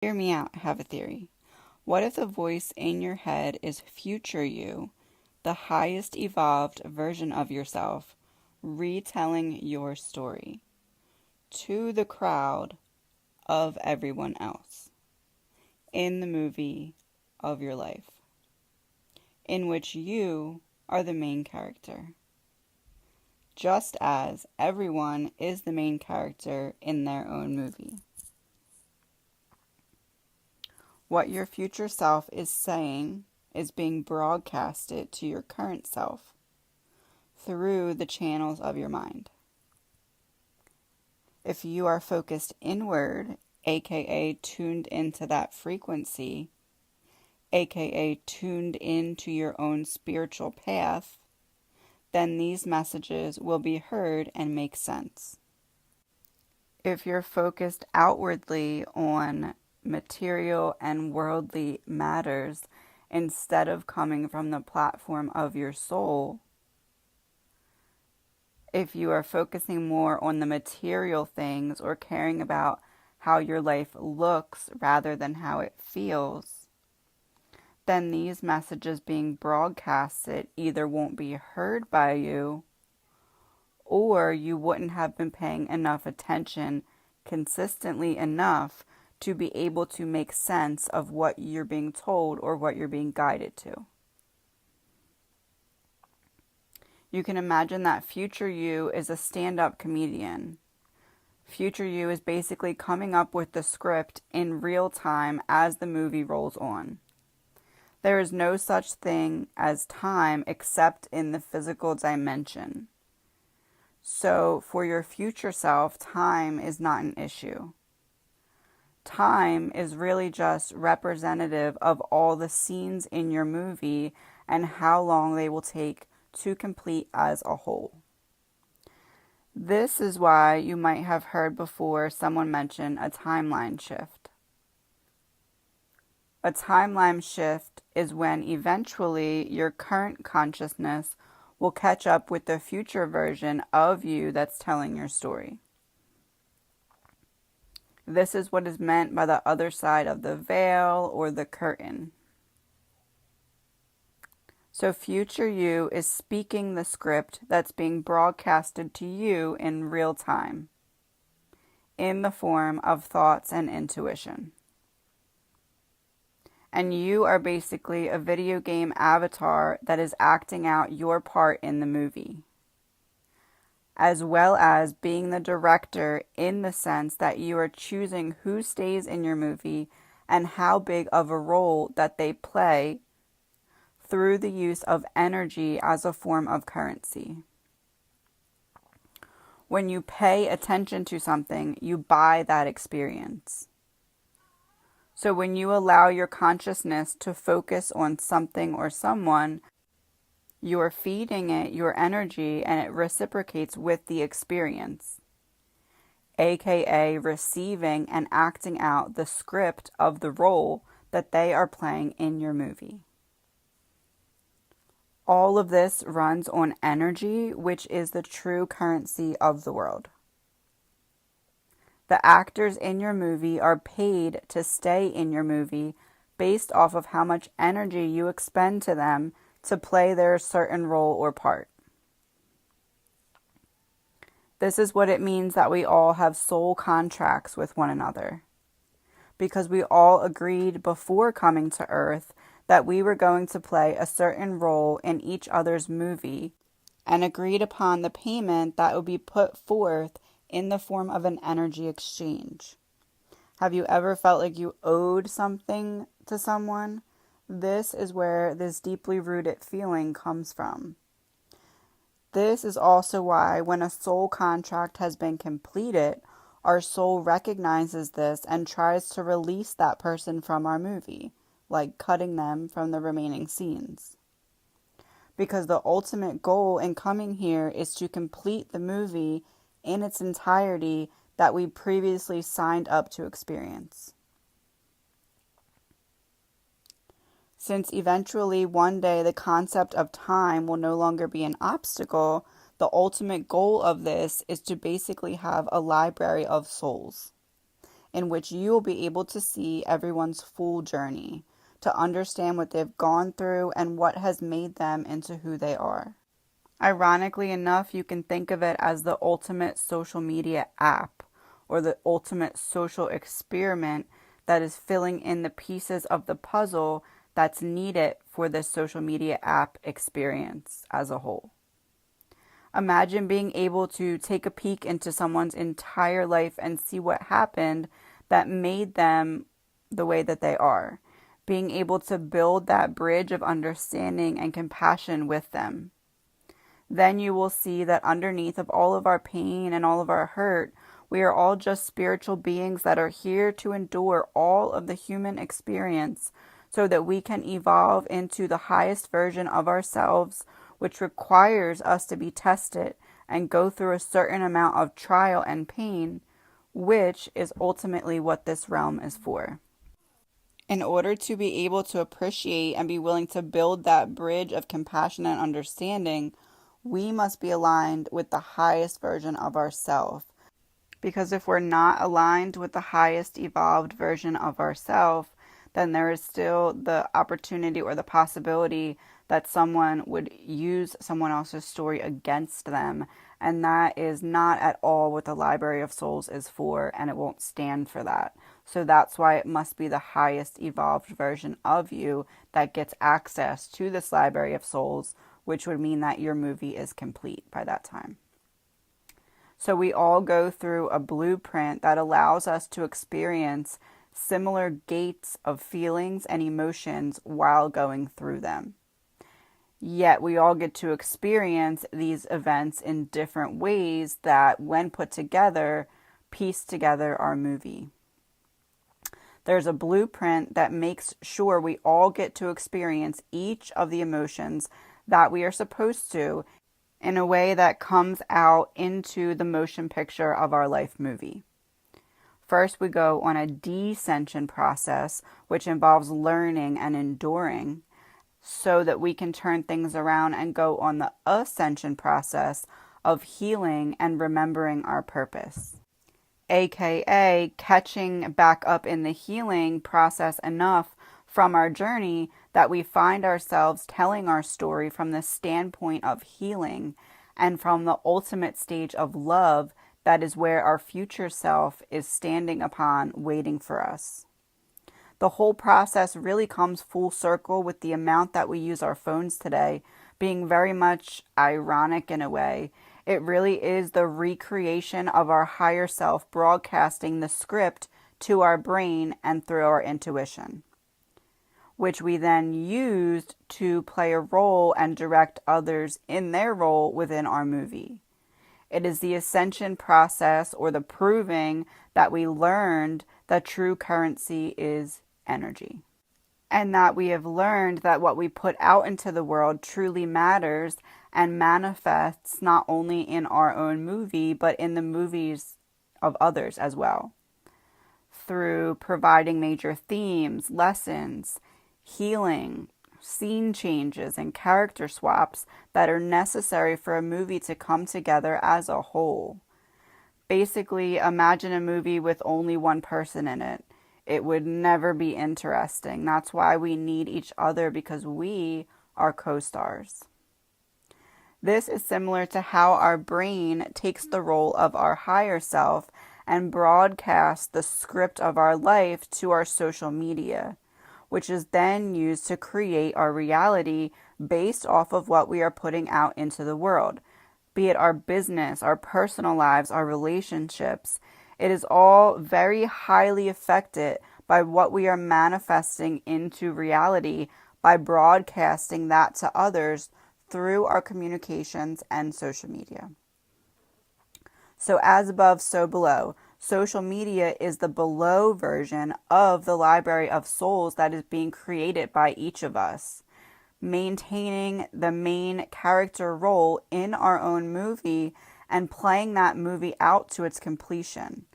Hear me out, I have a theory. What if the voice in your head is future you, the highest evolved version of yourself, retelling your story to the crowd of everyone else in the movie of your life, in which you are the main character, just as everyone is the main character in their own movie? What your future self is saying is being broadcasted to your current self through the channels of your mind. If you are focused inward, aka tuned into that frequency, aka tuned into your own spiritual path, then these messages will be heard and make sense. If you're focused outwardly on material and worldly matters instead of coming from the platform of your soul, if you are focusing more on the material things or caring about how your life looks rather than how it feels, then these messages being broadcasted either won't be heard by you, or you wouldn't have been paying enough attention consistently enough to be able to make sense of what you're being told or what you're being guided to. You can imagine that future you is a stand-up comedian. Future you is basically coming up with the script in real time as the movie rolls on. There is no such thing as time except in the physical dimension. So for your future self, time is not an issue. Time is really just representative of all the scenes in your movie and how long they will take to complete as a whole. This is why you might have heard before someone mention a timeline shift. A timeline shift is when eventually your current consciousness will catch up with the future version of you that's telling your story. This is what is meant by the other side of the veil or the curtain. So future you is speaking the script that's being broadcasted to you in real time, in the form of thoughts and intuition. And you are basically a video game avatar that is acting out your part in the movie, as well as being the director in the sense that you are choosing who stays in your movie and how big of a role that they play through the use of energy as a form of currency. When you pay attention to something, you buy that experience. So when you allow your consciousness to focus on something or someone, you're feeding it your energy and it reciprocates with the experience, aka receiving and acting out the script of the role that they are playing in your movie. All of this runs on energy, which is the true currency of the world. The actors in your movie are paid to stay in your movie based off of how much energy you expend to them to play their certain role or part. This is what it means that we all have soul contracts with one another, because we all agreed before coming to Earth that we were going to play a certain role in each other's movie and agreed upon the payment that would be put forth in the form of an energy exchange. Have you ever felt like you owed something to someone? This is where this deeply rooted feeling comes from. This is also why when a soul contract has been completed, our soul recognizes this and tries to release that person from our movie, like cutting them from the remaining scenes. Because the ultimate goal in coming here is to complete the movie in its entirety that we previously signed up to experience. Since eventually one day the concept of time will no longer be an obstacle, the ultimate goal of this is to basically have a library of souls. in which you will be able to see everyone's full journey, to understand what they've gone through and what has made them into who they are. Ironically enough, you can think of it as the ultimate social media app or the ultimate social experiment that is filling in the pieces of the puzzle that's needed for this social media app experience as a whole. Imagine being able to take a peek into someone's entire life and see what happened that made them the way that they are. Being able to build that bridge of understanding and compassion with them. Then you will see that underneath of all of our pain and all of our hurt, we are all just spiritual beings that are here to endure all of the human experience so that we can evolve into the highest version of ourselves, which requires us to be tested and go through a certain amount of trial and pain, which is ultimately what this realm is for. In order to be able to appreciate and be willing to build that bridge of compassion and understanding, we must be aligned with the highest version of ourselves. Because if we're not aligned with the highest evolved version of ourselves, then there is still the opportunity or the possibility that someone would use someone else's story against them. And that is not at all what the Library of Souls is for, and it won't stand for that. So that's why it must be the highest evolved version of you that gets access to this Library of Souls, which would mean that your movie is complete by that time. So we all go through a blueprint that allows us to experience similar gates of feelings and emotions while going through them. Yet we all get to experience these events in different ways that, when put together, piece together our movie. There's a blueprint that makes sure we all get to experience each of the emotions that we are supposed to in a way that comes out into the motion picture of our life movie. First, we go on a descension process, which involves learning and enduring, so that we can turn things around and go on the ascension process of healing and remembering our purpose. AKA catching back up in the healing process enough from our journey that we find ourselves telling our story from the standpoint of healing and from the ultimate stage of love that is where our future self is standing upon, waiting for us. The whole process really comes full circle with the amount that we use our phones today, being very much ironic in a way. It really is the recreation of our higher self broadcasting the script to our brain and through our intuition, which we then used to play a role and direct others in their role within our movie. It is the ascension process or the proving that we learned that true currency is energy. And that we have learned that what we put out into the world truly matters and manifests not only in our own movie, but in the movies of others as well. Through providing major themes, lessons, healing, scene changes, and character swaps that are necessary for a movie to come together as a whole. Basically, imagine a movie with only one person in it. It would never be interesting. That's why we need each other, because we are co-stars. This is similar to how our brain takes the role of our higher self and broadcasts the script of our life to our social media, which is then used to create our reality based off of what we are putting out into the world, be it our business, our personal lives, our relationships. It is all very highly affected by what we are manifesting into reality by broadcasting that to others through our communications and social media. So as above, so below. Social media is the below version of the Library of Souls that is being created by each of us, maintaining the main character role in our own movie and playing that movie out to its completion,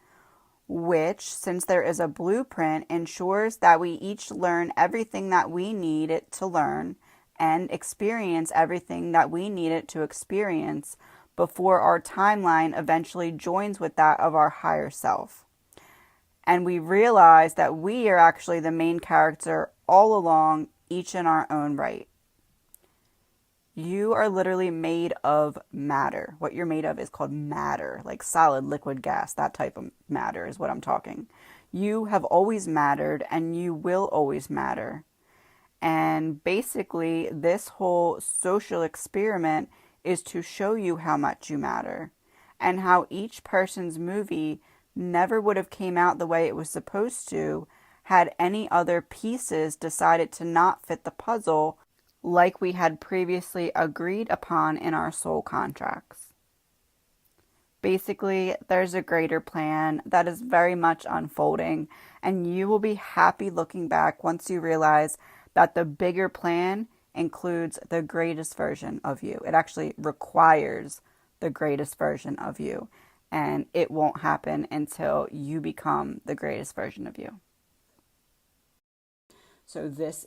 which, since there is a blueprint, ensures that we each learn everything that we need it to learn and experience everything that we need it to experience before our timeline eventually joins with that of our higher self. And we realize that we are actually the main character all along, each in our own right. You are literally made of matter. What you're made of is called matter, like solid, liquid, gas. That type of matter is what I'm talking. You have always mattered and you will always matter. And basically, this whole social experiment is to show you how much you matter and how each person's movie never would have came out the way it was supposed to had any other pieces decided to not fit the puzzle like we had previously agreed upon in our soul contracts. Basically, there's a greater plan that is very much unfolding, and you will be happy looking back once you realize that the bigger plan includes the greatest version of you. It actually requires the greatest version of you, and it won't happen until you become the greatest version of you. So this